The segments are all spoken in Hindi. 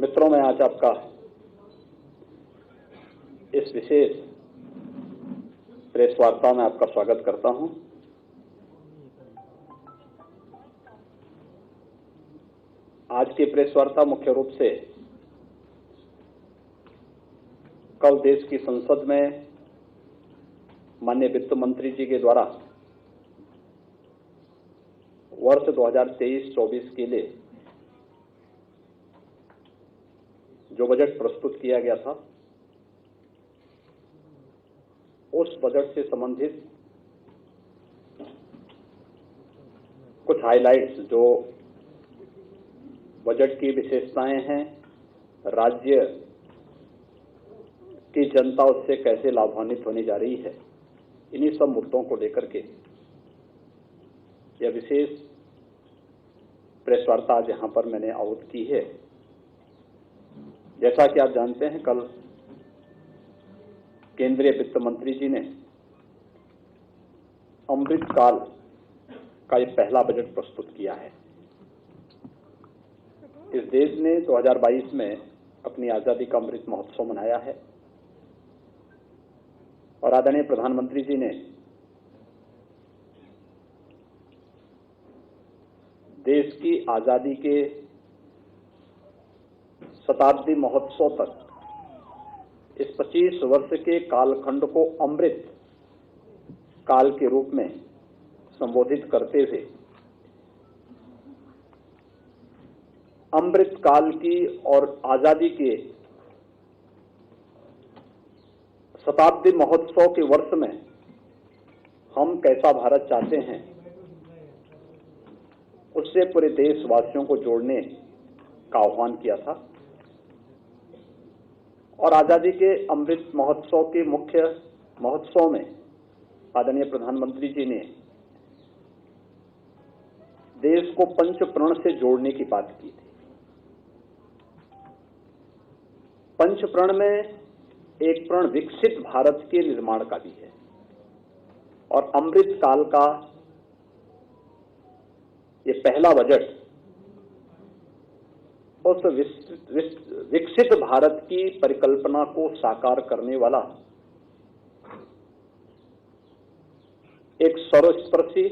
मित्रों, मैं आज आपका इस विशेष प्रेस वार्ता में आपका स्वागत करता हूं। आज की प्रेस वार्ता मुख्य रूप से कल देश की संसद में माननीय वित्त मंत्री जी के द्वारा वर्ष 2023-24 के लिए जो बजट प्रस्तुत किया गया था, उस बजट से संबंधित कुछ हाइलाइट्स जो बजट की विशेषताएं हैं, राज्य की जनता उससे कैसे लाभान्वित होने जा रही है, इन्हीं सब मुद्दों को लेकर के यह विशेष प्रेस वार्ता आज यहां पर मैंने आहूत की है। जैसा कि आप जानते हैं, कल केंद्रीय वित्त मंत्री जी ने अमृत काल का एक पहला बजट प्रस्तुत किया है। इस देश ने 2022 में अपनी आजादी का अमृत महोत्सव मनाया है और आदरणीय प्रधानमंत्री जी ने देश की आजादी के शताब्दी महोत्सव तक इस 25 वर्ष के कालखंड को अमृत काल के रूप में संबोधित करते हुए अमृत काल की और आजादी के शताब्दी महोत्सव के वर्ष में हम कैसा भारत चाहते हैं, उससे पूरे देशवासियों को जोड़ने का आह्वान किया था। और आजादी के अमृत महोत्सव के मुख्य महोत्सव में आदरणीय प्रधानमंत्री जी ने देश को पंच प्रण से जोड़ने की बात की थी। पंच प्रण में एक प्रण विकसित भारत के निर्माण का भी है और अमृत काल का ये पहला बजट उस विकसित भारत की परिकल्पना को साकार करने वाला एक सर्वस्पर्शी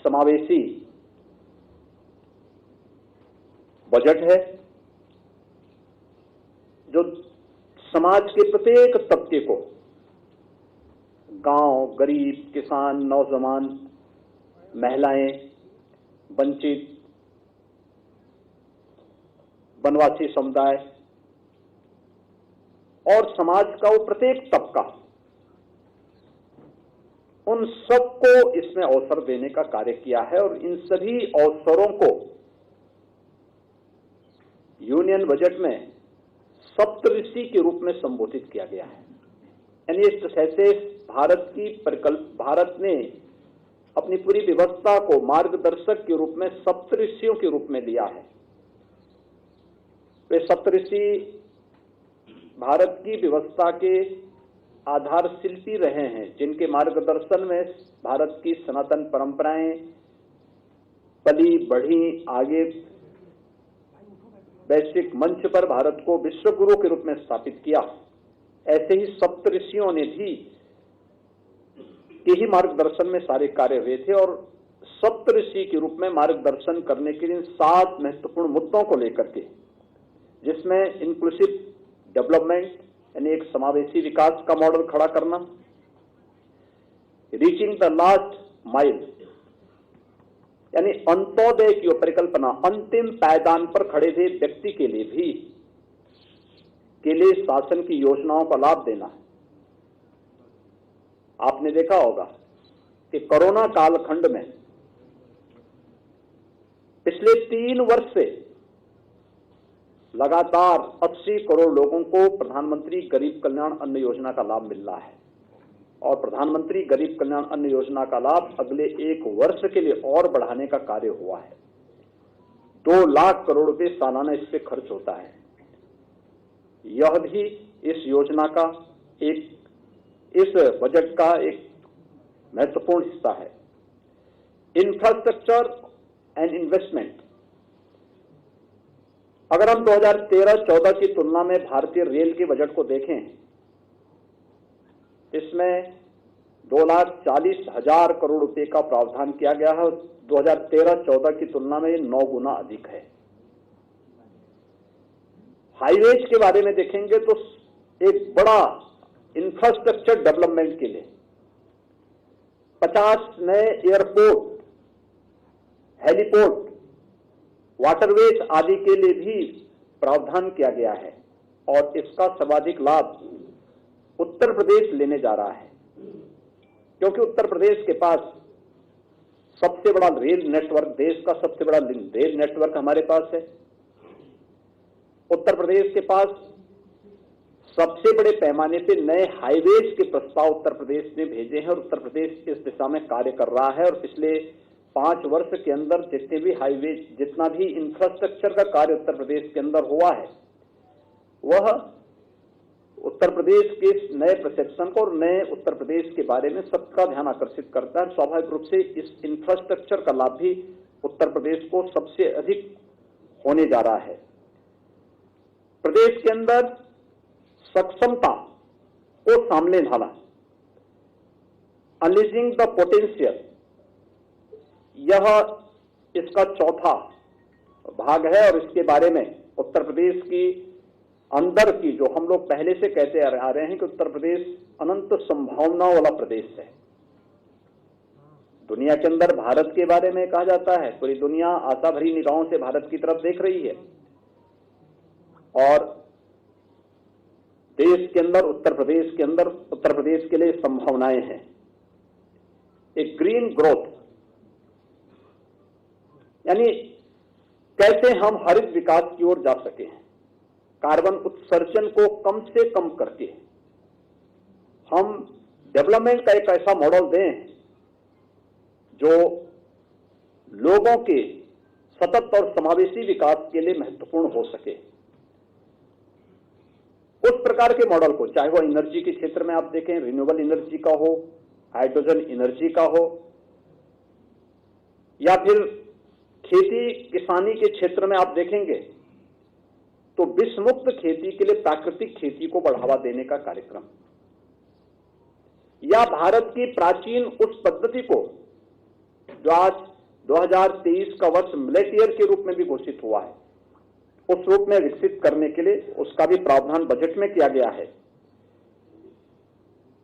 समावेशी बजट है, जो समाज के प्रत्येक तबके को, गांव, गरीब, किसान, नौजवान, महिलाएं, वंचित, वनवासी समुदाय और समाज का वो प्रत्येक तबका, उन सबको इसमें अवसर देने का कार्य किया है। और इन सभी अवसरों को यूनियन बजट में सप्तऋषि के रूप में संबोधित किया गया है। यानी इस तरह से भारत ने अपनी पूरी व्यवस्था को मार्गदर्शक के रूप में सप्तऋषियों के रूप में लिया है। वे सप्तऋषि भारत की व्यवस्था के आधार शिल्पी रहे हैं, जिनके मार्गदर्शन में भारत की सनातन परंपराएं पली बढ़ी, आगे वैश्विक मंच पर भारत को विश्व गुरु के रूप में स्थापित किया। ऐसे ही सप्तऋषियों ने भी के ही मार्गदर्शन में सारे कार्य हुए थे और सप्तऋषि के रूप में मार्गदर्शन करने के लिए 7 महत्वपूर्ण मुद्दों को लेकर के, जिसमें इंक्लूसिव डेवलपमेंट यानी एक समावेशी विकास का मॉडल खड़ा करना, रीचिंग द लास्ट माइल यानी अंत्योदय की परिकल्पना, अंतिम पायदान पर खड़े हुए व्यक्ति के लिए भी शासन की योजनाओं का लाभ देना। आपने देखा होगा कि कोरोना कालखंड में पिछले 3 वर्ष से लगातार 80 करोड़ लोगों को प्रधानमंत्री गरीब कल्याण अन्न योजना का लाभ मिल रहा है और प्रधानमंत्री गरीब कल्याण अन्न योजना का लाभ अगले 1 वर्ष के लिए और बढ़ाने का कार्य हुआ है। 2 लाख करोड़ रुपए सालाना इस पे खर्च होता है। यह भी इस योजना का इस बजट का एक महत्वपूर्ण हिस्सा है। इंफ्रास्ट्रक्चर एंड इन्वेस्टमेंट अगर हम 2013-14 की तुलना में भारतीय रेल के बजट को देखें, इसमें 2,40,000 करोड़ रुपए का प्रावधान किया गया है। 2013-14 की तुलना में 9 गुना अधिक है। हाईवेज के बारे में देखेंगे तो एक बड़ा इंफ्रास्ट्रक्चर डेवलपमेंट के लिए 50 नए एयरपोर्ट, हेलीपोर्ट, वाटरवेज आदि के लिए भी प्रावधान किया गया है और इसका सर्वाधिक लाभ उत्तर प्रदेश लेने जा रहा है, क्योंकि उत्तर प्रदेश के पास सबसे बड़ा रेल नेटवर्क, देश का सबसे बड़ा रेल नेटवर्क हमारे पास है। उत्तर प्रदेश के पास सबसे बड़े पैमाने पे नए हाईवेज के प्रस्ताव उत्तर प्रदेश ने भेजे हैं और उत्तर प्रदेश इस दिशा में कार्य कर रहा है। और पिछले 5 वर्ष के अंदर जितने भी हाईवेज, जितना भी इंफ्रास्ट्रक्चर का कार्य उत्तर प्रदेश के अंदर हुआ है, वह उत्तर प्रदेश के नए परसेप्शन को और नए उत्तर प्रदेश के बारे में सबका ध्यान आकर्षित करता है। स्वाभाविक रूप से इस इंफ्रास्ट्रक्चर का लाभ भी उत्तर प्रदेश को सबसे अधिक होने जा रहा है। प्रदेश के अंदर सक्षमता को सामने ढाला, अनलीजिंग द पोटेंशियल, यह इसका चौथा भाग है और इसके बारे में उत्तर प्रदेश की अंदर की, जो हम लोग पहले से कहते आ रहे हैं कि उत्तर प्रदेश अनंत संभावनाओं वाला प्रदेश है। दुनिया के अंदर भारत के बारे में कहा जाता है, पूरी दुनिया आशा भरी निगाहों से भारत की तरफ देख रही है और देश के अंदर, उत्तर प्रदेश के अंदर, उत्तर प्रदेश के लिए संभावनाएं हैं। एक ग्रीन ग्रोथ, यानी कैसे हम हरित विकास की ओर जा सके, कार्बन उत्सर्जन को कम से कम करके हम डेवलपमेंट का एक ऐसा मॉडल दें जो लोगों के सतत और समावेशी विकास के लिए महत्वपूर्ण हो सके। उस प्रकार के मॉडल को, चाहे वो एनर्जी के क्षेत्र में आप देखें, रिन्यूएबल एनर्जी का हो, हाइड्रोजन एनर्जी का हो, या फिर खेती किसानी के क्षेत्र में आप देखेंगे तो विषमुक्त खेती के लिए प्राकृतिक खेती को बढ़ावा देने का कार्यक्रम, या भारत की प्राचीन उस पद्धति को जो आज 2023 का वर्ष मिलेट ईयर के रूप में भी घोषित हुआ है, उस रूप में विकसित करने के लिए उसका भी प्रावधान बजट में किया गया है।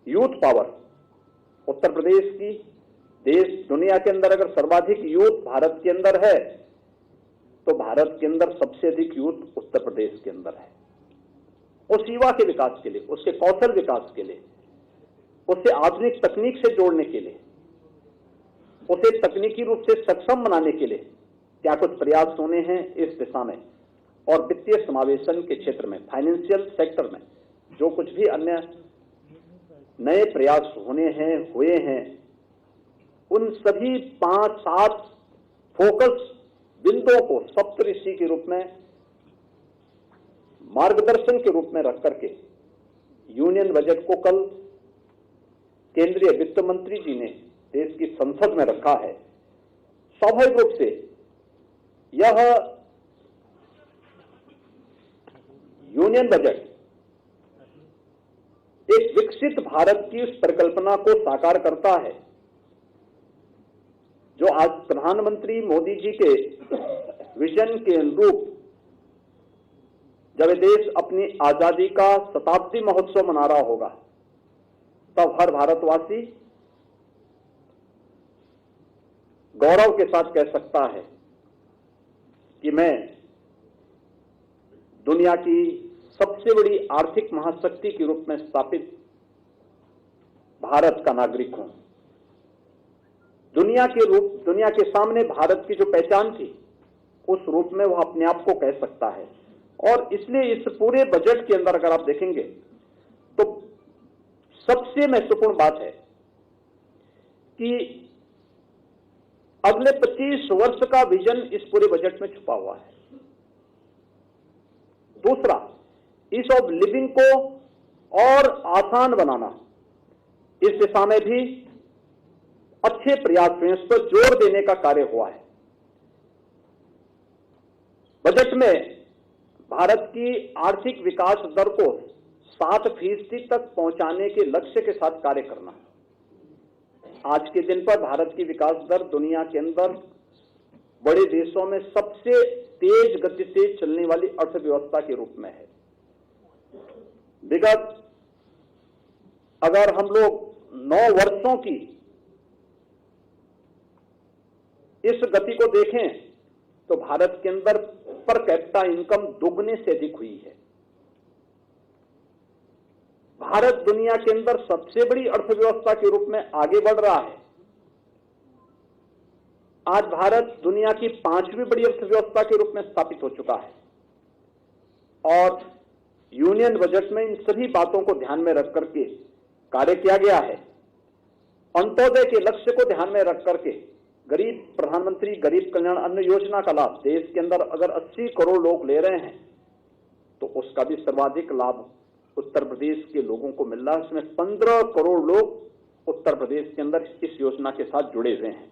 यूथ पावर, उत्तर प्रदेश की, देश दुनिया के अंदर अगर सर्वाधिक यूथ भारत के अंदर है तो भारत के अंदर सबसे अधिक यूथ उत्तर प्रदेश के अंदर है। उस युवा के विकास के लिए, उसके कौशल विकास के लिए, उसे आधुनिक तकनीक से जोड़ने के लिए, उसे तकनीकी रूप से सक्षम बनाने के लिए क्या कुछ प्रयास होने हैं इस दिशा में। और वित्तीय समावेशन के क्षेत्र में, फाइनेंशियल सेक्टर में जो कुछ भी अन्य नए प्रयास हुए हैं, उन सभी 5-7 फोकस बिंदुओं को सप्तऋषि के रूप में, मार्गदर्शन के रूप में रख करके यूनियन बजट को कल केंद्रीय वित्त मंत्री जी ने देश की संसद में रखा है। स्वाभाविक रूप से यह यूनियन बजट एक विकसित भारत की उस परिकल्पना को साकार करता है जो आज प्रधानमंत्री मोदी जी के विजन के अनुरूप, जब देश अपनी आजादी का शताब्दी महोत्सव मना रहा होगा, तब हर भारतवासी गौरव के साथ कह सकता है कि मैं दुनिया की सबसे बड़ी आर्थिक महाशक्ति के रूप में स्थापित भारत का नागरिक हूं। दुनिया के सामने भारत की जो पहचान थी, उस रूप में वह अपने आप को कह सकता है। और इसलिए इस पूरे बजट के अंदर अगर आप देखेंगे तो सबसे महत्वपूर्ण बात है कि अगले 25 वर्ष का विजन इस पूरे बजट में छुपा हुआ है। दूसरा, ईज ऑफ लिविंग को और आसान बनाना, इस दिशा में भी अच्छे प्रयास हुए, इस पर जोर देने का कार्य हुआ है। बजट में भारत की आर्थिक विकास दर को 7% तक पहुंचाने के लक्ष्य के साथ कार्य करना। आज के दिन पर भारत की विकास दर दुनिया के अंदर बड़े देशों में सबसे तेज गति से चलने वाली अर्थव्यवस्था के रूप में है। विगत अगर हम लोग 9 वर्षों की इस गति को देखें तो भारत के अंदर पर कैपिटा इनकम दोगुने से अधिक हुई है। भारत दुनिया के अंदर सबसे बड़ी अर्थव्यवस्था के रूप में आगे बढ़ रहा है। आज भारत दुनिया की 5वीं बड़ी अर्थव्यवस्था के रूप में स्थापित हो चुका है और यूनियन बजट में इन सभी बातों को ध्यान में रख करके कार्य किया गया है। अंत्योदय के लक्ष्य को ध्यान में रख करके प्रधानमंत्री गरीब कल्याण अन्न योजना का लाभ देश के अंदर अगर 80 करोड़ लोग ले रहे हैं तो उसका भी सर्वाधिक लाभ उत्तर प्रदेश के लोगों को मिल रहा है। इसमें 15 करोड़ लोग उत्तर प्रदेश के अंदर इस योजना के साथ जुड़े हुए हैं।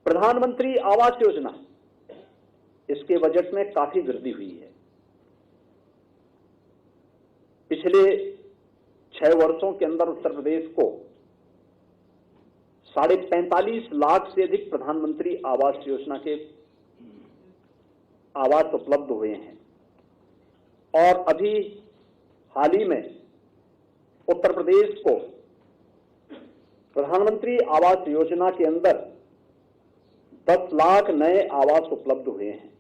प्रधानमंत्री आवास योजना, इसके बजट में काफी वृद्धि हुई है। पिछले 6 वर्षों के अंदर उत्तर प्रदेश को 45.5 लाख से अधिक प्रधानमंत्री आवास योजना के आवास उपलब्ध हुए हैं और अभी हाल ही में उत्तर प्रदेश को प्रधानमंत्री आवास योजना के अंदर 10 लाख नए आवास उपलब्ध हुए हैं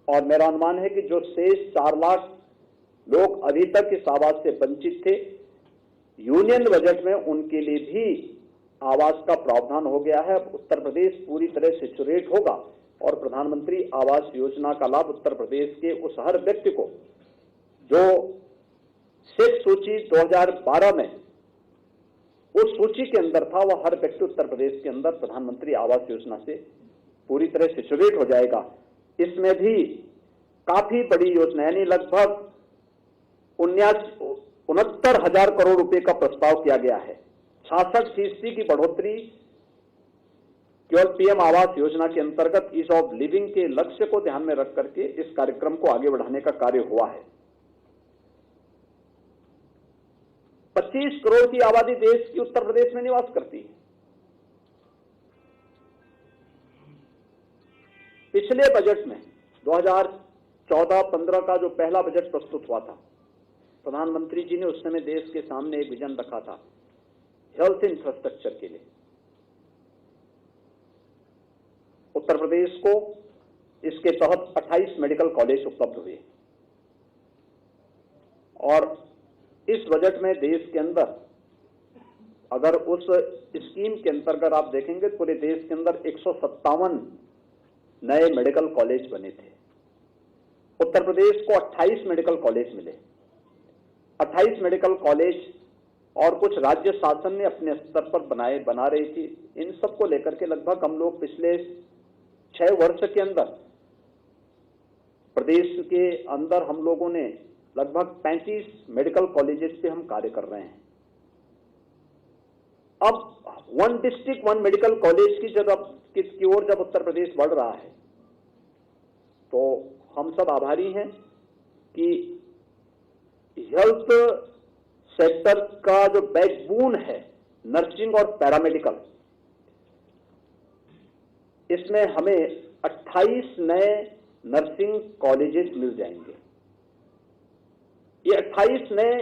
और मेरा अनुमान है कि जो शेष 4 लाख लोग अभी तक इस आवास से वंचित थे, यूनियन बजट में उनके लिए भी आवास का प्रावधान हो गया है। उत्तर प्रदेश पूरी तरह से सैचुरेट होगा और प्रधानमंत्री आवास योजना का लाभ उत्तर प्रदेश के उस हर व्यक्ति को जो शेष सूची 2012 में उस सूची के अंदर था, वह हर व्यक्ति उत्तर प्रदेश के अंदर प्रधानमंत्री आवास योजना से पूरी तरह से सैचुरेट हो जाएगा। इसमें भी काफी बड़ी योजना यानी लगभग 69,000 करोड़ रुपए का प्रस्ताव किया गया है। 66% की बढ़ोतरी केवल पीएम आवास योजना के अंतर्गत ईज ऑफ लिविंग के लक्ष्य को ध्यान में रख करके इस कार्यक्रम को आगे बढ़ाने का कार्य हुआ है। 25 करोड़ की आबादी देश की उत्तर प्रदेश में निवास करती है। पिछले बजट में 2014-15 का जो पहला बजट प्रस्तुत हुआ था, प्रधानमंत्री जी ने उस समय देश के सामने एक विजन रखा था हेल्थ इंफ्रास्ट्रक्चर के लिए। उत्तर प्रदेश को इसके तहत 28 मेडिकल कॉलेज उपलब्ध हुए और इस बजट में देश के अंदर अगर उस स्कीम के अंतर्गत आप देखेंगे पूरे देश के अंदर 157 नए मेडिकल कॉलेज बने थे। उत्तर प्रदेश को 28 मेडिकल कॉलेज मिले। 28 मेडिकल कॉलेज और कुछ राज्य शासन ने अपने स्तर पर बना रही थी। इन सबको लेकर के लगभग हम लोग पिछले 6 वर्ष के अंदर प्रदेश के अंदर हम लोगों ने लगभग 35 मेडिकल कॉलेजेस पे हम कार्य कर रहे हैं। अब 1 डिस्ट्रिक्ट 1 मेडिकल कॉलेज की ओर जब उत्तर प्रदेश बढ़ रहा है तो हम सब आभारी हैं कि हेल्थ सेक्टर का जो बैकबोन है नर्सिंग और पैरामेडिकल, इसमें हमें 28 नए नर्सिंग कॉलेजेस मिल जाएंगे। ये 28 नए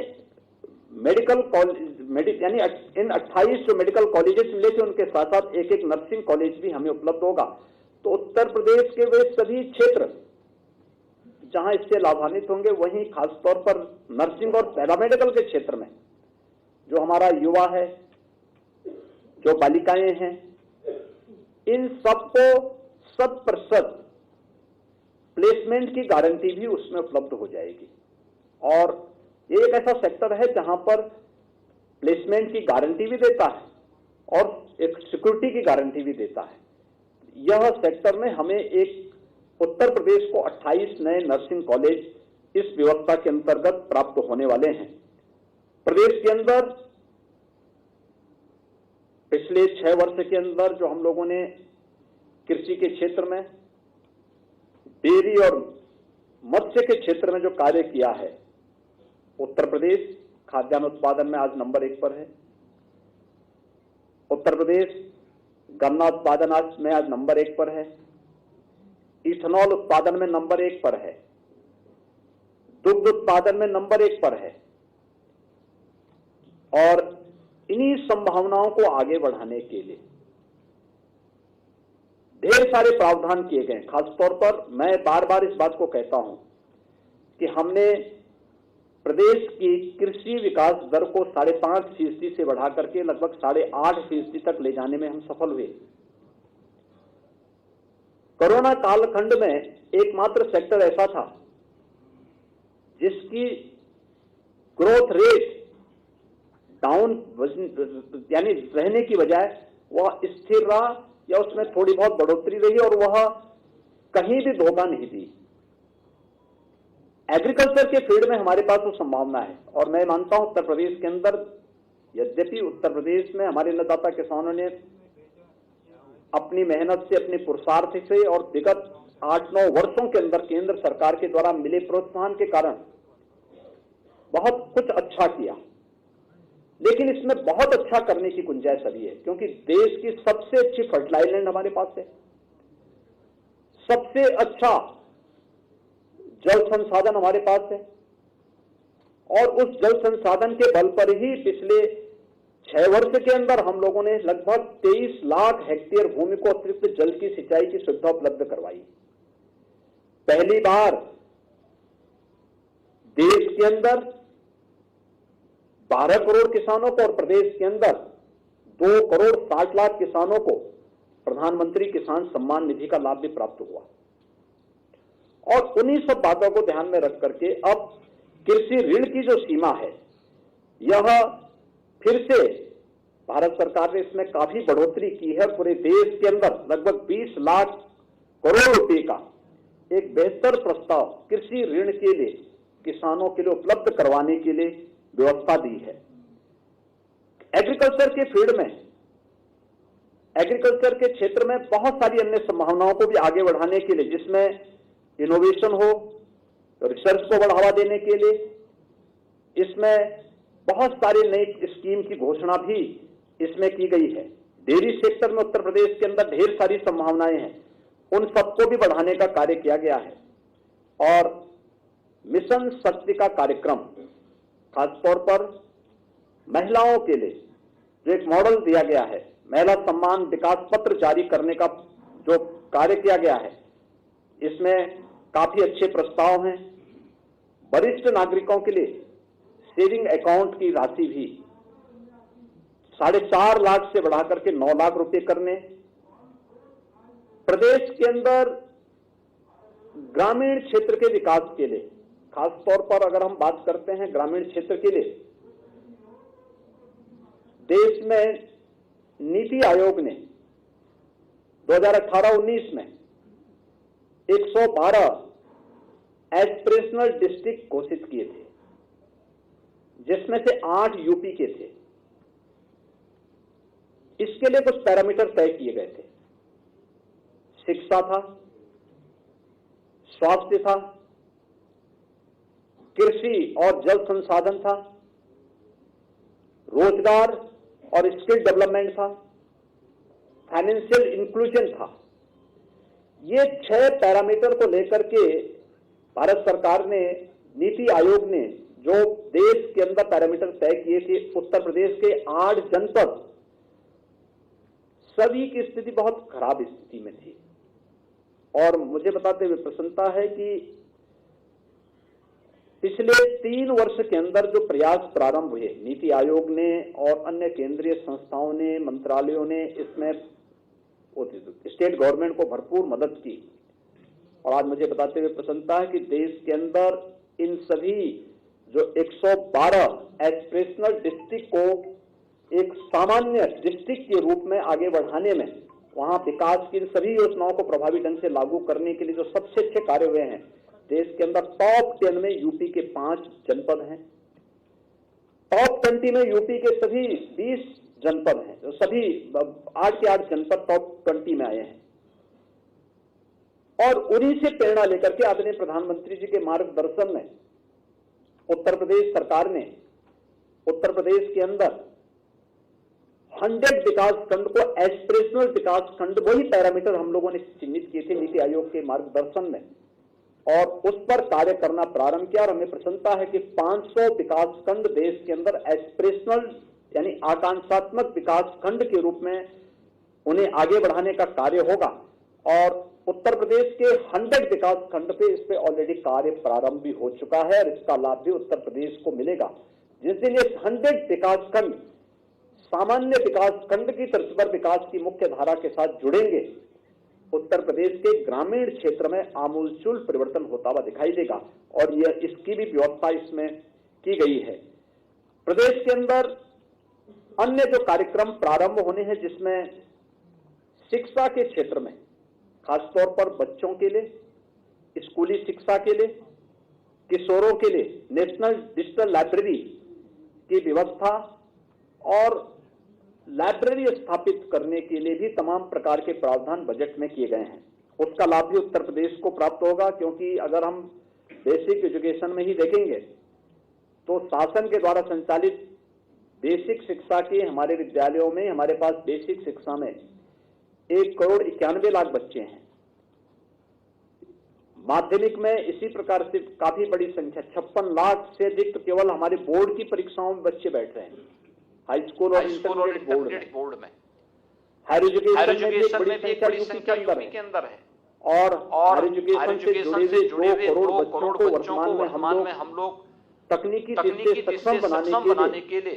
मेडिकल कॉलेज यानी इन 28 जो मेडिकल कॉलेजेस मिले थे उनके साथ साथ एक नर्सिंग कॉलेज भी हमें उपलब्ध होगा। तो उत्तर प्रदेश के वे सभी क्षेत्र जहां इससे लाभान्वित होंगे, वहीं खासतौर पर नर्सिंग और पैरामेडिकल के क्षेत्र में जो हमारा युवा है, जो बालिकाएं हैं, इन सबको 100% प्लेसमेंट की गारंटी भी उसमें उपलब्ध हो जाएगी। और ये एक ऐसा सेक्टर है जहां पर प्लेसमेंट की गारंटी भी देता है और एक सिक्योरिटी की गारंटी भी देता है। यह सेक्टर में हमें एक उत्तर प्रदेश को 28 नए नर्सिंग कॉलेज इस व्यवस्था के अंतर्गत प्राप्त होने वाले हैं। प्रदेश के अंदर पिछले 6 वर्ष के अंदर जो हम लोगों ने कृषि के क्षेत्र में, डेयरी और मत्स्य के क्षेत्र में जो कार्य किया है, उत्तर प्रदेश खाद्यान्न उत्पादन में आज नंबर 1 पर है। उत्तर प्रदेश गन्ना उत्पादन आज नंबर 1 पर है। इथेनॉल उत्पादन में नंबर 1 पर है। दुग्ध उत्पादन में नंबर 1 पर है। और इन्हीं संभावनाओं को आगे बढ़ाने के लिए ढेर सारे प्रावधान किए गए। खासतौर पर मैं बार बार इस बात को कहता हूं कि हमने प्रदेश की कृषि विकास दर को 5.5% से बढ़ाकर के लगभग 8.5% तक ले जाने में हम सफल हुए। कोरोना कालखंड में एकमात्र सेक्टर ऐसा था जिसकी ग्रोथ रेट डाउन यानी रहने की बजाय वह स्थिर रहा या उसमें थोड़ी बहुत बढ़ोतरी रही और वह कहीं भी धोखा नहीं दी। एग्रीकल्चर के फील्ड में हमारे पास वो संभावना है और मैं मानता हूं उत्तर प्रदेश के अंदर, यद्यपि उत्तर प्रदेश में हमारे अन्नदाता किसानों ने अपनी मेहनत से, अपने पुरुषार्थ से और विगत 8-9 वर्षों के अंदर केंद्र सरकार के द्वारा मिले प्रोत्साहन के कारण बहुत कुछ अच्छा किया, लेकिन इसमें बहुत अच्छा करने की गुंजाइश अभी है, क्योंकि देश की सबसे अच्छी फर्टिलाइजर लैंड हमारे पास है, सबसे अच्छा जल संसाधन हमारे पास है और उस जल संसाधन के बल पर ही पिछले 6 वर्ष के अंदर हम लोगों ने लगभग 23 लाख हेक्टेयर भूमि को अतिरिक्त जल की सिंचाई की सुविधा उपलब्ध करवाई। पहली बार देश के अंदर 12 करोड़ किसानों को और प्रदेश के अंदर 2 करोड़ 60 लाख किसानों को प्रधानमंत्री किसान सम्मान निधि का लाभ भी प्राप्त हुआ। और उन्हीं सब बातों को ध्यान में रख करके अब कृषि ऋण की जो सीमा है, यह फिर से भारत सरकार ने इसमें काफी बढ़ोतरी की है। पूरे देश के अंदर लगभग 20 लाख करोड़ रुपए का एक बेहतर प्रस्ताव कृषि ऋण के लिए किसानों के लिए उपलब्ध करवाने के लिए व्यवस्था दी है। एग्रीकल्चर के फील्ड में, एग्रीकल्चर के क्षेत्र में बहुत सारी अन्य संभावनाओं को भी आगे बढ़ाने के लिए, जिसमें इनोवेशन हो, रिसर्च को बढ़ावा देने के लिए इसमें बहुत सारी नई स्कीम की घोषणा भी इसमें की गई है। डेयरी सेक्टर में उत्तर प्रदेश के अंदर ढेर सारी संभावनाएं हैं, उन सबको भी बढ़ाने का कार्य किया गया है। और मिशन शक्ति का कार्यक्रम खासतौर पर महिलाओं के लिए जो एक मॉडल दिया गया है, महिला सम्मान विकास पत्र जारी करने का जो कार्य किया गया है, इसमें काफी अच्छे प्रस्ताव हैं। वरिष्ठ नागरिकों के लिए सेविंग अकाउंट की राशि भी 4.5 लाख से बढ़ाकर के 9 लाख रुपए करने, प्रदेश के अंदर ग्रामीण क्षेत्र के विकास के लिए, खासतौर पर अगर हम बात करते हैं ग्रामीण क्षेत्र के लिए, देश में नीति आयोग ने 2018-19 में 112 एस्पिरेशनल डिस्ट्रिक्ट घोषित किए थे, जिसमें से 8 यूपी के थे। इसके लिए कुछ पैरामीटर तय किए गए थे। शिक्षा था, स्वास्थ्य था, कृषि और जल संसाधन था, रोजगार और स्किल डेवलपमेंट था, फाइनेंशियल इंक्लूजन था। ये 6 पैरामीटर को लेकर के भारत सरकार ने, नीति आयोग ने जो देश के अंदर पैरामीटर तय किए थे, उत्तर प्रदेश के 8 जनपद, सभी की स्थिति बहुत खराब स्थिति में थी। और मुझे बताते हुए प्रसन्नता है कि पिछले 3 वर्ष के अंदर जो प्रयास प्रारंभ हुए, नीति आयोग ने और अन्य केंद्रीय संस्थाओं ने, मंत्रालयों ने इसमें स्टेट गवर्नमेंट को भरपूर मदद की। और आज मुझे बताते हुए प्रसन्नता है कि देश के अंदर इन सभी जो 112 एस्पिरेशनल डिस्ट्रिक्ट को एक सामान्य डिस्ट्रिक्ट के रूप में आगे बढ़ाने में, वहां विकास की सभी योजनाओं को प्रभावी ढंग से लागू करने के लिए जो सबसे अच्छे कार्य हुए हैं, देश के अंदर टॉप 10 में यूपी के 5 जनपद हैं, टॉप 20 में यूपी के सभी 20 जनपद हैं, जो सभी 8 के 8 जनपद टॉप 20 में आए हैं। और उन्हीं से प्रेरणा लेकर के आदरणीय प्रधानमंत्री जी के मार्गदर्शन में उत्तर प्रदेश सरकार ने उत्तर प्रदेश के अंदर 100 विकास खंड को एस्पिरेशनल विकास खंड, वही पैरामीटर हम लोगों ने चिन्हित किए थे नीति आयोग के मार्गदर्शन में, और उस पर कार्य करना प्रारंभ किया। और हमें प्रसन्नता है कि 500 विकास खंड देश के अंदर एस्पिरेशनल यानी आकांक्षात्मक विकास खंड के रूप में उन्हें आगे बढ़ाने का कार्य होगा। और उत्तर प्रदेश के 100 विकास खंड पे इस पे ऑलरेडी कार्य प्रारंभ भी हो चुका है और इसका लाभ भी उत्तर प्रदेश को मिलेगा। जिस दिन ये 100 विकास खंड सामान्य विकास खंड की तर्ज पर विकास की मुख्य धारा के साथ जुड़ेंगे, उत्तर प्रदेश के ग्रामीण क्षेत्र में आमूलचूल परिवर्तन होता हुआ दिखाई देगा और यह इसकी भी व्यवस्था इसमें की गई है। प्रदेश के अंदर अन्य जो कार्यक्रम प्रारंभ होने हैं, जिसमें शिक्षा के क्षेत्र में खासतौर पर बच्चों के लिए, स्कूली शिक्षा के लिए, किशोरों के लिए नेशनल डिजिटल लाइब्रेरी की व्यवस्था और लाइब्रेरी स्थापित करने के लिए भी तमाम प्रकार के प्रावधान बजट में किए गए हैं। उसका लाभ भी उत्तर प्रदेश को प्राप्त होगा, क्योंकि अगर हम बेसिक एजुकेशन में ही देखेंगे तो शासन के द्वारा संचालित बेसिक शिक्षा के हमारे विद्यालयों में हमारे पास बेसिक शिक्षा में 1,91,00,000 बच्चे हैं। माध्यमिक में इसी प्रकार से काफी बड़ी संख्या 56 लाख से अधिक तो केवल हमारे बोर्ड की परीक्षाओं में बच्चे बैठ रहे हैं, हाई स्कूल और इंटरमीडिएट बोर्ड में। हायर एजुकेशन में भी एक बड़ी संख्या यूपी के अंदर है और हायर एजुकेशन से जुड़े हुए 2 करोड़ बच्चों को वर्तमान में हम लोग तकनीकी दृष्टि से सक्षम बनाने के लिए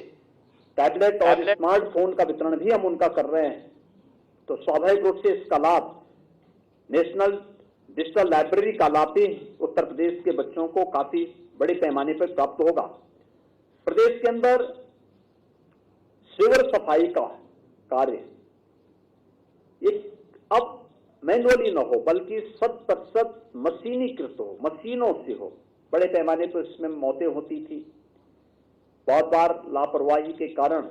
टैबलेट और स्मार्टफोन का वितरण भी हम उनका कर रहे हैं। तो स्वाभाविक रूप से इसका लाभ नेशनल डिजिटल लाइब्रेरी का लाभ भी उत्तर प्रदेश के बच्चों को काफी बड़े पैमाने पर प्राप्त होगा। प्रदेश के अंदर सीवर सफाई का कार्य ये अब मैनुअली न हो बल्कि 100% मशीनीकृत हो, मशीनों से हो। बड़े पैमाने पर इसमें मौतें होती थी, बहुत बार लापरवाही के कारण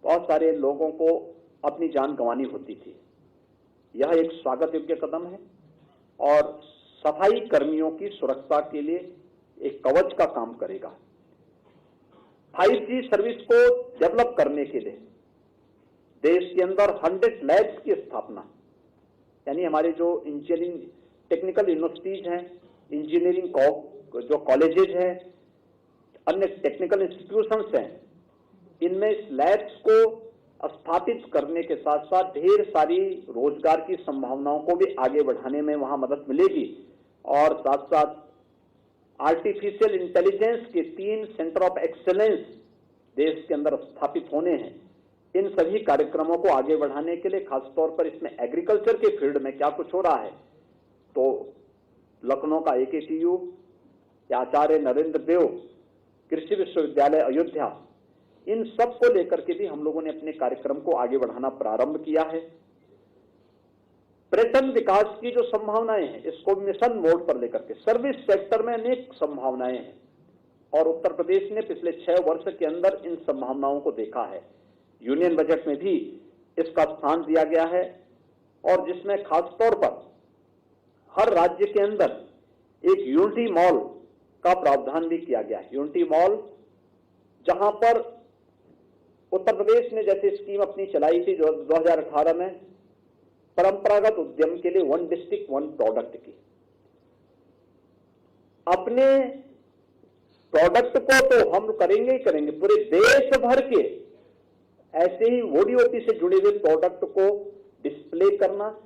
बहुत सारे लोगों को अपनी जान गंवानी होती थी। यह एक स्वागत योग्य कदम है और सफाई कर्मियों की सुरक्षा के लिए एक कवच का काम करेगा। 5G सर्विस को डेवलप करने के लिए देश के अंदर 100 लैब्स की स्थापना, यानी हमारे जो इंजीनियरिंग टेक्निकल यूनिवर्सिटीज हैं, इंजीनियरिंग जो कॉलेजेज हैं, अन्य टेक्निकल इंस्टीट्यूशंस हैं, इनमें इस लैब्स को स्थापित करने के साथ साथ ढेर सारी रोजगार की संभावनाओं को भी आगे बढ़ाने में वहां मदद मिलेगी। और साथ साथ आर्टिफिशियल इंटेलिजेंस के 3 सेंटर ऑफ एक्सेलेंस देश के अंदर स्थापित होने हैं। इन सभी कार्यक्रमों को आगे बढ़ाने के लिए खासतौर पर इसमें एग्रीकल्चर के फील्ड में क्या कुछ हो रहा है, तो लखनऊ का AKTU या आचार्य नरेंद्र देव कृषि विश्वविद्यालय अयोध्या, इन सब को लेकर के भी हम लोगों ने अपने कार्यक्रम को आगे बढ़ाना प्रारंभ किया है। पर्यटन विकास की जो संभावनाएं हैं, इसको मिशन मोड पर लेकर के सर्विस सेक्टर में अनेक संभावनाएं हैं और उत्तर प्रदेश ने पिछले 6 वर्ष के अंदर इन संभावनाओं को देखा है। यूनियन बजट में भी इसका स्थान दिया गया है और जिसमें खासतौर पर हर राज्य के अंदर एक यूनिटी मॉल का प्रावधान भी किया गया है। यूनिटी मॉल, जहां पर उत्तर प्रदेश ने जैसे स्कीम अपनी चलाई थी जो 2018 में परंपरागत उद्यम के लिए 1 डिस्ट्रिक्ट 1 प्रोडक्ट की, अपने प्रोडक्ट को तो हम करेंगे ही करेंगे, पूरे देश भर के ऐसे ही ODOP से जुड़े हुए प्रोडक्ट को डिस्प्ले करना,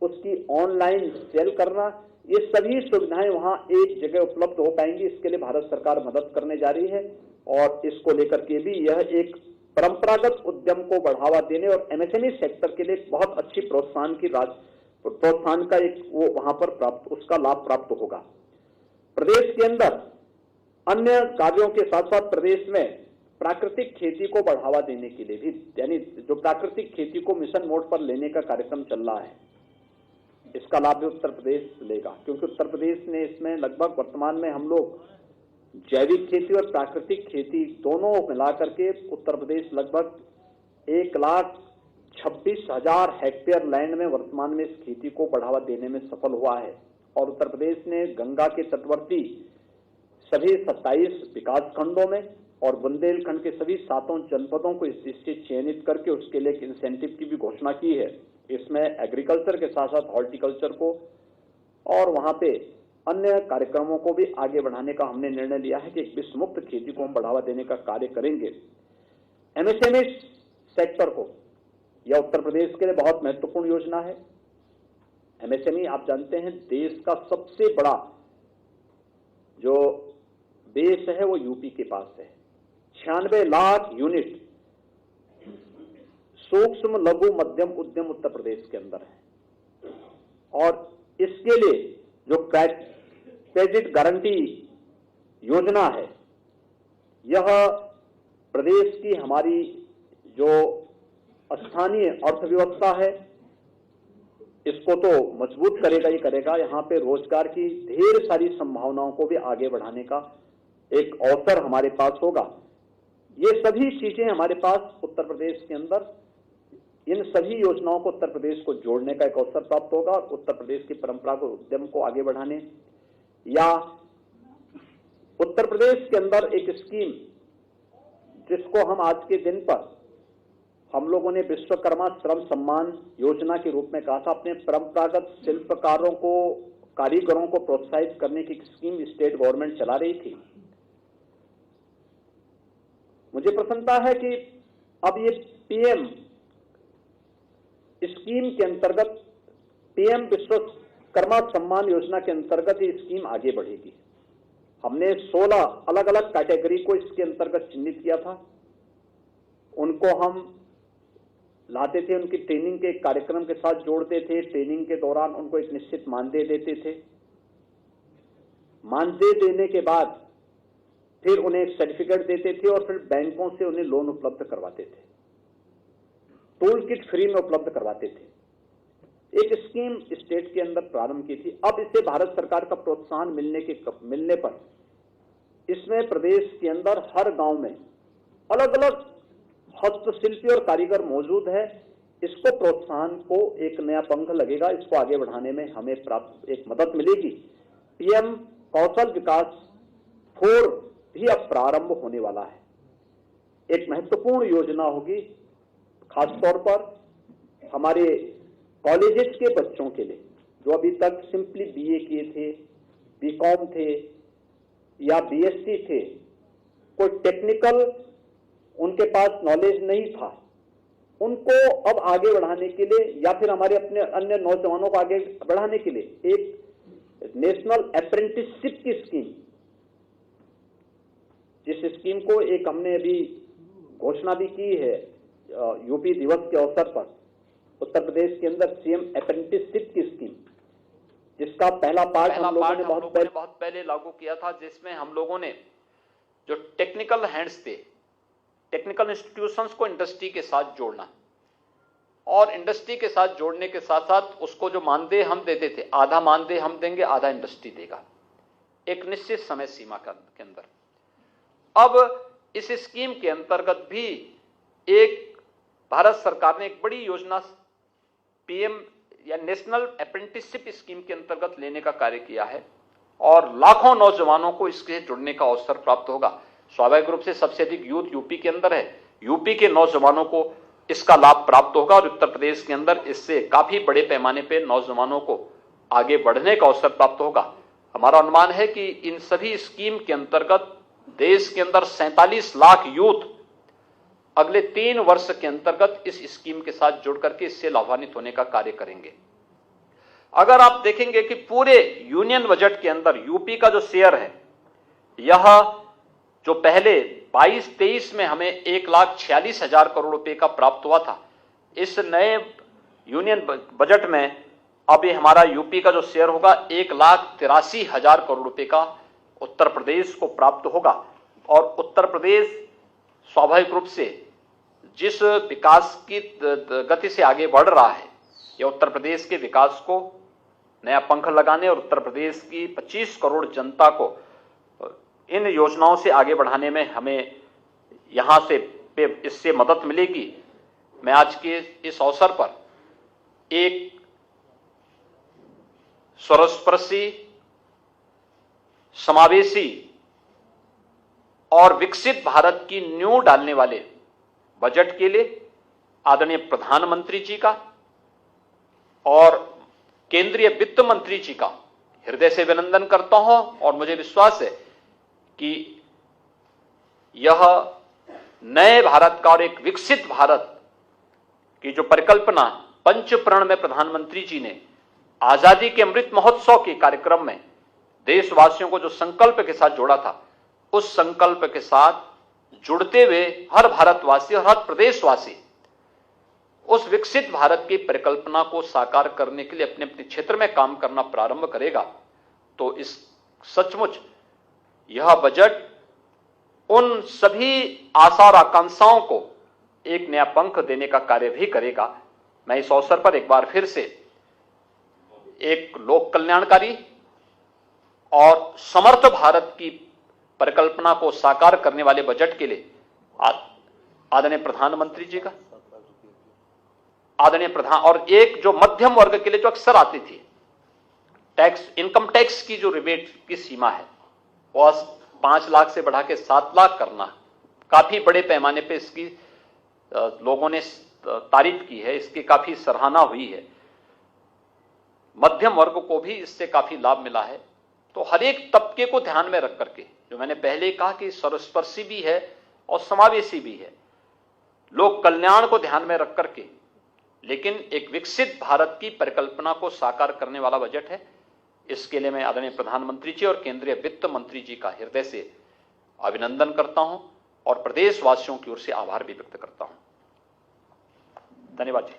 उसकी ऑनलाइन सेल करना, ये सभी सुविधाएं वहां एक जगह उपलब्ध हो पाएंगी। इसके लिए भारत सरकार मदद करने जा रही है और इसको लेकर के भी यह एक परंपरागत उद्यम को बढ़ावा देने और MSME सेक्टर के लिए बहुत अच्छी प्रोत्साहन का एक वो वहां पर प्राप्त, उसका लाभ प्राप्त होगा। प्रदेश के अंदर अन्य कार्यों के साथ साथ प्रदेश में प्राकृतिक खेती को बढ़ावा देने के लिए भी, यानी जो प्राकृतिक खेती को मिशन मोड पर लेने का कार्यक्रम चल रहा है, इसका लाभ भी उत्तर प्रदेश लेगा, क्योंकि उत्तर प्रदेश ने इसमें लगभग वर्तमान में हम लोग जैविक खेती और प्राकृतिक खेती दोनों मिलाकर के उत्तर प्रदेश लगभग 26,000 हेक्टेयर लैंड में वर्तमान में इस खेती को बढ़ावा देने में सफल हुआ है और उत्तर प्रदेश ने गंगा के तटवर्ती सभी 27 विकास खंडों में और बुंदेलखंड के सभी 7 जनपदों को इस से चयनित करके उसके लिए एक इंसेंटिव की भी घोषणा की है। इसमें एग्रीकल्चर के साथ साथ हॉर्टिकल्चर को और वहां पे अन्य कार्यक्रमों को भी आगे बढ़ाने का हमने निर्णय लिया है कि एक विश्व मुक्त खेती को हम बढ़ावा देने का कार्य करेंगे। एमएसएमई सेक्टर को, यह उत्तर प्रदेश के लिए बहुत महत्वपूर्ण योजना है। एमएसएमई आप जानते हैं देश का सबसे बड़ा जो बेस है वो यूपी के पास है। 96 लाख यूनिट सूक्ष्म लघु मध्यम उद्यम उत्तर प्रदेश के अंदर है और इसके लिए जो क्रेडिट गारंटी योजना है, यह प्रदेश की हमारी जो स्थानीय अर्थव्यवस्था है इसको तो मजबूत करेगा ही करेगा। यहाँ पे रोजगार की ढेर सारी संभावनाओं को भी आगे बढ़ाने का एक अवसर हमारे पास होगा। ये सभी चीजें हमारे पास उत्तर प्रदेश के अंदर, इन सभी योजनाओं को उत्तर प्रदेश को जोड़ने का एक अवसर प्राप्त होगा और उत्तर प्रदेश की परंपरागत उद्यम को आगे बढ़ाने या उत्तर प्रदेश के अंदर एक स्कीम जिसको हम आज के दिन पर हम लोगों ने विश्वकर्मा श्रम सम्मान योजना के रूप में कहा था, अपने परंपरागत शिल्पकारों को, कारीगरों को प्रोत्साहित करने की स्कीम स्टेट गवर्नमेंट चला रही थी। मुझे प्रसन्नता है कि अब ये पीएम स्कीम के अंतर्गत, पीएम विश्वकर्मा सम्मान योजना के अंतर्गत ये स्कीम आगे बढ़ेगी। हमने 16 अलग अलग कैटेगरी को इसके अंतर्गत चिन्हित किया था। उनको हम लाते थे, उनकी ट्रेनिंग के कार्यक्रम के साथ जोड़ते थे। ट्रेनिंग के दौरान उनको एक निश्चित मानदेय देते थे। मानदेय देने के बाद फिर उन्हें एक सर्टिफिकेट देते थे और फिर बैंकों से उन्हें लोन उपलब्ध करवाते थे, टूल किट फ्री में उपलब्ध करवाते थे। एक स्कीम स्टेट के अंदर प्रारंभ की थी। अब इसे भारत सरकार का प्रोत्साहन मिलने पर इसमें प्रदेश के अंदर हर गांव में अलग अलग हस्तशिल्पी और कारीगर मौजूद है। इसको प्रोत्साहन को एक नया पंख लगेगा, इसको आगे बढ़ाने में हमें प्राप्त एक मदद मिलेगी। पीएम कौशल विकास 4 भी अब प्रारंभ होने वाला है। एक महत्वपूर्ण योजना होगी, खासतौर पर हमारे कॉलेजेस के बच्चों के लिए जो अभी तक सिंपली बीए किए थे, बीकॉम थे या बीएससी थे, कोई टेक्निकल उनके पास नॉलेज नहीं था, उनको अब आगे बढ़ाने के लिए या फिर हमारे अपने अन्य नौजवानों को आगे बढ़ाने के लिए एक नेशनल अप्रेंटिसशिप की स्कीम, जिस स्कीम को एक हमने अभी घोषणा भी की है यूपी दिवस के अवसर पर, उत्तर प्रदेश के अंदर सीएम अप्रेंटिसशिप की स्कीम, जिसका पहला पार्ट हम लोगों ने बहुत पहले लागू किया था, जिसमें हम लोगों ने जो टेक्निकल हैंड्स थे, टेक्निकल इंस्टीट्यूशंस को इंडस्ट्री के साथ जोड़ना और इंडस्ट्री के साथ जोड़ने के साथ साथ उसको जो मानदेय हम देते थे, आधा मानदेय हम देंगे, आधा इंडस्ट्री देगा, एक निश्चित समय सीमा के अंदर। अब इस स्कीम के अंतर्गत भी एक भारत सरकार ने एक बड़ी योजना पीएम या नेशनल अप्रेंटिसशिप स्कीम के अंतर्गत लेने का कार्य किया है और लाखों नौजवानों को इसके जुड़ने का अवसर प्राप्त होगा। स्वाभाविक रूप से सबसे अधिक यूथ यूपी के अंदर है, यूपी के नौजवानों को इसका लाभ प्राप्त होगा और उत्तर प्रदेश के अंदर इससे काफी बड़े पैमाने पे नौजवानों को आगे बढ़ने का अवसर प्राप्त होगा। हमारा अनुमान है कि इन सभी स्कीम के अंतर्गत देश के अंदर 47 लाख यूथ अगले 3 वर्ष के अंतर्गत इस स्कीम के साथ जुड़ करके इससे लाभान्वित होने का कार्य करेंगे। अगर आप देखेंगे कि पूरे यूनियन बजट के अंदर यूपी का जो शेयर है, यह जो पहले 22-23 में हमें 1,46,000 करोड़ रुपए का प्राप्त हुआ था, इस नए यूनियन बजट में अब ये हमारा यूपी का जो शेयर होगा 1,83,000 करोड़ रुपए का उत्तर प्रदेश को प्राप्त होगा। और उत्तर प्रदेश स्वाभाविक रूप से जिस विकास की गति से आगे बढ़ रहा है, यह उत्तर प्रदेश के विकास को नया पंख लगाने और उत्तर प्रदेश की 25 करोड़ जनता को इन योजनाओं से आगे बढ़ाने में हमें यहां से इससे मदद मिलेगी। मैं आज के इस अवसर पर एक सर्वस्पर्शी, समावेशी और विकसित भारत की नींव डालने वाले बजट के लिए आदरणीय प्रधानमंत्री जी का और केंद्रीय वित्त मंत्री जी का हृदय से अभिनंदन करता हूं और मुझे विश्वास है कि यह नए भारत का और एक विकसित भारत की जो परिकल्पना पंचप्रण में प्रधानमंत्री जी ने आजादी के अमृत महोत्सव के कार्यक्रम में देशवासियों को जो संकल्प के साथ जोड़ा था, उस संकल्प के साथ जुड़ते हुए हर भारतवासी और हर प्रदेशवासी उस विकसित भारत की परिकल्पना को साकार करने के लिए अपने अपने क्षेत्र में काम करना प्रारंभ करेगा, तो इस सचमुच यह बजट उन सभी आशा और आकांक्षाओं को एक नया पंख देने का कार्य भी करेगा। मैं इस अवसर पर एक बार फिर से एक लोक कल्याणकारी और समर्थ भारत की परिकल्पना को साकार करने वाले बजट के लिए आदरणीय प्रधानमंत्री जी का और एक जो मध्यम वर्ग के लिए जो अक्सर आती थी टैक्स, इनकम टैक्स की जो रिबेट की सीमा है वह 5 लाख से बढ़ा के 7 लाख करना, काफी बड़े पैमाने पे इसकी लोगों ने तारीफ की है, इसकी काफी सराहना हुई है। मध्यम वर्ग को भी इससे काफी लाभ मिला है। तो हर एक तबके को ध्यान में रख करके, जो मैंने पहले कहा कि सर्वस्पर्शी भी है और समावेशी भी है, लोक कल्याण को ध्यान में रख करके, लेकिन एक विकसित भारत की परिकल्पना को साकार करने वाला बजट है। इसके लिए मैं आदरणीय प्रधानमंत्री जी और केंद्रीय वित्त मंत्री जी का हृदय से अभिनंदन करता हूं और प्रदेशवासियों की ओर से आभार भी व्यक्त करता हूं। धन्यवाद जी।